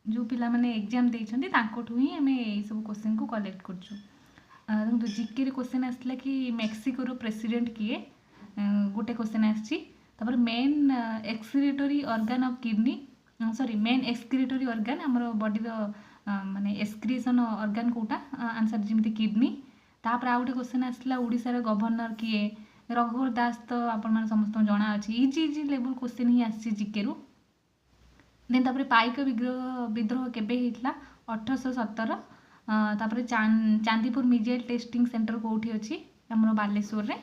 जो पिला माने एग्जाम देइछन्ती तांकोठु ही हमें ए सब क्वेश्चन को कलेक्ट करछु। देखो जीके रे क्वेश्चन आसला कि मेक्सिको रो प्रेसिडेंट किए, गोटे क्वेश्चन आछि। तापर main excretory organ of kidney, sorry main excretory organ हमर बॉडी रो माने एक्सक्रीशन ऑर्गन कोटा, आंसर जिमती किडनी। तापर आ गोटे क्वेश्चन आसला ओडिसा रो गवर्नर किए, रघुवर दास तो आपण माने समस्त जणा अछि। इजी इजी लेवल क्वेश्चन ही आछि जीके रो। देन तापर पाइक विद्रोह केबे हेतला 1817। तापर चांदीपुर मिजेल टेस्टिंग सेंटर कोठी अछि हमरो बालेश्वर रे।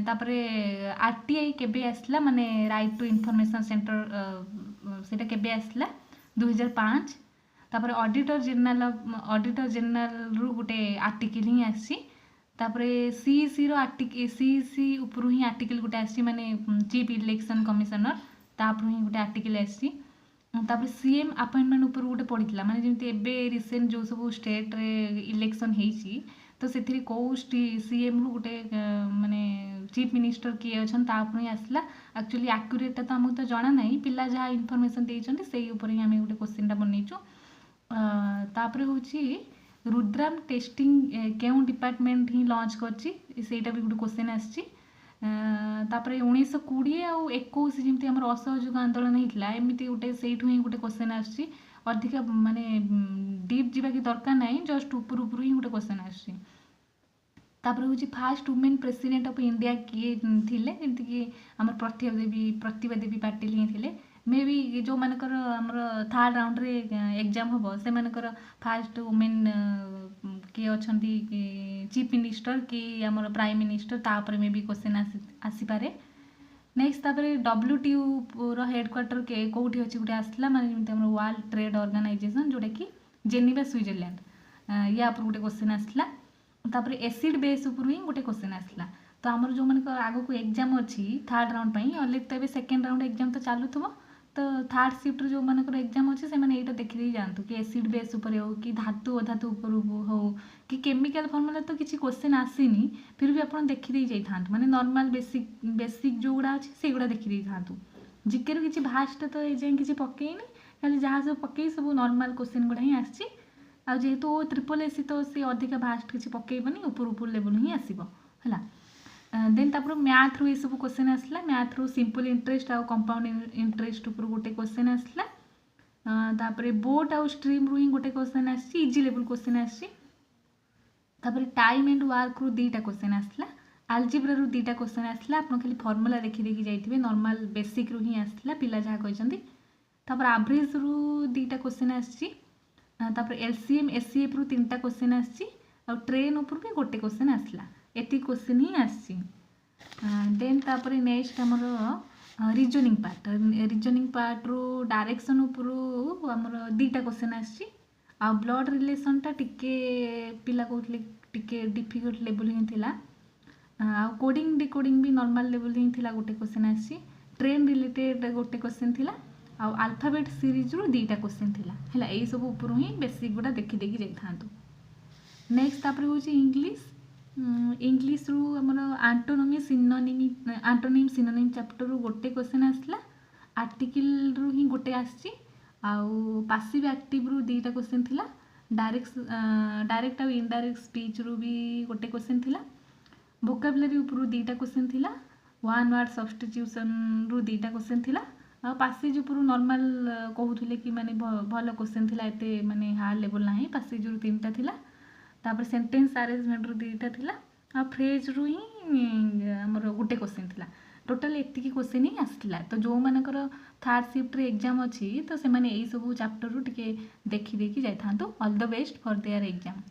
तापर आरटीआई केबे आसला माने राइट टू इन्फॉर्मेशन सेंटर, सेटा केबे आसला 2005। तापर ऑडिटर जनरल रु गोटे आर्टिकल ही आसी। तापर सीईसी रो आर्टिकल, सीईसी ऊपर ही आर्टिकल गोटे आसी माने चीफ इलेक्शन कमिशनर, तापर ही गोटे आर्टिकल आसी। तापर सीएम अपॉइंटमेंट ऊपर गोटे पड़ीला माने जेमती एबे रिसेंट जो सब स्टेट रे इलेक्शन हेची तो सेथिरे को सीएम रु गोटे माने चीफ मिनिस्टर किए अछन तापर ही आसला। एक्चुअली एक्यूरेट तो हमको तो जाना नहीं, पिला जहाँ इनफॉरमेशन देइछन्ती सेही ऊपर ही हमें गोटे क्वेश्चन टा बनैछु। तापर होची रुद्राम टेस्टिंग केउ डिपार्टमेंट ही लॉन्च करची, सेटा भी गोटे क्वेश्चन आसची। तापर 1920 आउ 21 जमती हमर असहयोग आंदोलन हेतला एमिति गोटे सेठु ही गोटे क्वेश्चन आसची। अधिक माने डीप जीवा की दरकार नहीं, जस्ट ऊपर ऊपर ही गोटे क्वेश्चन आसची। तापर होची fast women president of India किए थिले, जेमति कि हमर प्रतिभा देवी पाटिल ही थिले। मे बी जो मानकर हमर थर्ड राउंड रे एग्जाम हबो से मानकर फास्ट वुमेन किए अछंती चीफ मिनिस्टर कि हमर प्राइम मिनिस्टर, तापर मे बी क्वेश्चन आसी पारे। नेक्स्ट तापर डब्ल्यूटीओ रो हेडक्वार्टर के कोठी अछि गुटे आसला माने जेमति हमर वर्ल्ड ट्रेड ऑर्गेनाइजेशन जोटा कि जेनेवा स्विट्जरलैंड, या पर गोटे क्वेश्चन आसला। तापर एसिड बेस ऊपर ही गोटे क्वेश्चन आसला। तो आमर जो मानक आगो को एग्जाम अछि थर्ड राउंड पई, ऑलरेडी तो एबे सेकंड राउंड एग्जाम तो चालुथबो, तो थर्ड शिफ्ट जो मानकर एग्जाम अच्छे से एटा देखी दे जानतु कि एसिड बेस ऊपर हो कि धातु अधातु ऊपर हो कि केमिकल फॉर्मूला तो किसी क्वेश्चन आसीनी, फिर भी आपन देखी दे जाइथांतु माने नॉर्मल बेसिक जो गुड़ा अछि से गुड़ा देखी दे थांतु। जीके रो किछि भास्ट तो ए जे किछि पकेइनी, खाली जहाँ सब पकई सब नॉर्मल क्वेश्चन गुड़ा ही आछि। आ जेहेतु ट्रिपल एसी तो से अधिक भास्ट किछि पकेइबनी, ऊपर ऊपर लेवल ही आसीबो हला। देन तापर मैथ रो ये सब क्वेश्चन आसला। मैथ रो सिंपल इंटरेस्ट आ कंपाउंड इंटरेस्ट ऊपर गोटे क्वेश्चन आसला। तापर बोट आ स्ट्रीम रो ही गोटे क्वेश्चन आसी, इजी लेवल क्वेश्चन आसी। तापर टाइम एंड वर्क रो दीटा क्वेश्चन आसला। अलजेब्रा रो दीटा क्वेश्चन आसला। आपन खाली फार्मूला देखि देखि जाइथिबे, नॉर्मल बेसिक रो ही आसला पिला जहा कहचंती। तापर एवरेज रो दीटा क्वेश्चन आसी। तापर एलसीएम एससीएफ रो तीनटा क्वेश्चन आसी, और ट्रेन ऊपर भी गोटे क्वेश्चन आसला। एति क्वेश्चन ही आसी। देन तापर नेक्स्ट हमर रीजनिंग पार्ट रो डायरेक्शन ऊपर हमर दीटा क्वेश्चन आसी। आ ब्लड रिलेशन टा टिके पिला कहतले टिके डिफिकल्ट लेवल ही थिला। आ कोडिंग डिकोडिंग भी नॉर्मल लेवल ही थिला, गोटे क्वेश्चन आसी। ट्रेन रिलेटेड गोटे क्वेश्चन थिला। आ अल्फाबेट सीरीज रो दीटा क्वेश्चन थिला हला। एई सब ऊपर ही बेसिक गुडा देखि देखि जाई थांतु। नेक्स्ट तापर होची इंग्लिश रू हमर एंटोनिम सिनोनिम चैप्टर रू गोटे क्वेश्चन आसला। आर्टिकल रू ही गोटे आसी। आउ पासिव एक्टिव रू दीटा क्वेश्चन थिला। डायरेक्ट आ इनडायरेक्ट स्पीच रू भी गोटे क्वेश्चन थिला। वोकाबुलरी ऊपर दीटा क्वेश्चन थिला। वन वर्ड सब्स्टिट्यूशन रू दीटा क्वेश्चन थिला। आ पासेज ऊपर नॉर्मल कहूथले कि माने भलो क्वेश्चन थिला, एते माने हार्ड लेवल नाही। पासेज रू तीनटा थिला। तापर सेंटेंस अरेंजमेंट रू दीटा थिला। आ फ्रेज रू ही हमर गोटे क्वेश्चन थिला। टोटल एतिकी क्वेश्चन ही आसला। तो जो मानकर थर्ड शिफ्ट रे एग्जाम अछि तो से माने एई सब चैप्टर रू टिके देखि देखि जाय थांतु। All the best for their exam.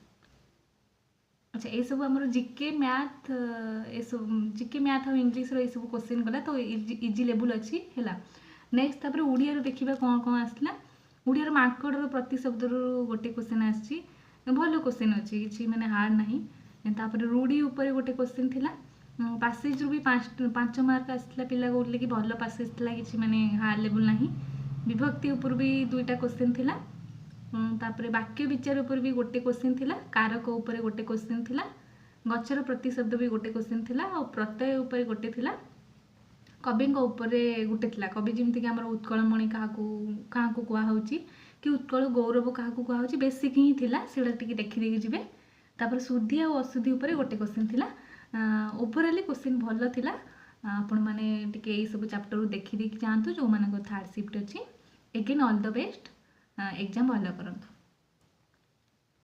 अच्छा ये सब हमर जीके मैथ और इंग्लिश रो ये सब क्वेश्चन गला, तो इजी लेवल अछि हैला। नेक्स्ट तापर ओडिया रो देखिबा कोन आसला। ओडिया रो मार्कड रो प्रतिशब्द रो गोटे क्वेश्चन आछि, भलो क्वेश्चन अछि, किछि माने हार्ड नाही। तापर रूढ़ी ऊपर गोटे क्वेश्चन थिला। पासेज रू भी 5 मार्क आसला। पिला कहले कि भलो पासेज थिला, किछि माने हार्ड लेवल नाही। विभक्ति ऊपर भी दुईटा क्वेश्चन थिला। तापर वाक्य विचार ऊपर भी गोटे क्वेश्चन थिला। कारक ऊपर गोटे क्वेश्चन थिला। गचर प्रतिशब्द भी गोटे क्वेश्चन थिला। और प्रत्यय ऊपर गोटे थिला। कविଙ୍କ ଉପରେ ଗୋଟେ ଥିଲା କବି ଯେମିତିକି ଆମର ଉତ୍କଳମଣି କାହାକୁ କାହାକୁ କୁହାହେଉଛି କି ଉତ୍କଳ ଗୌରବ କାହାକୁ କୁହାହେଉଛି ବେସିକ୍ ହିଁ ଥିଲା, ସେଇଟା ଟିକେ ଦେଖିଦେଇକି ଯିବେ। ତାପରେ ଶୁଦ୍ଧି ଆଉ ଅଶୁଦ୍ଧି ଉପରେ ଗୋଟେ କୋଶ୍ଚିନ୍ ଥିଲା। ଓଭରାଲି କୋଶ୍ଚିନ୍ ଭଲ ଥିଲା। ଆପଣମାନେ ଟିକେ ଏଇସବୁ ଚାପ୍ଟରରୁ ଦେଖିଦେଇକି ଯାଆନ୍ତୁ ଯେଉଁମାନଙ୍କର ଥାର୍ଡ଼ ସିଫ୍ଟ ଅଛି। Again all the best, exam ଭଲ କରନ୍ତୁ।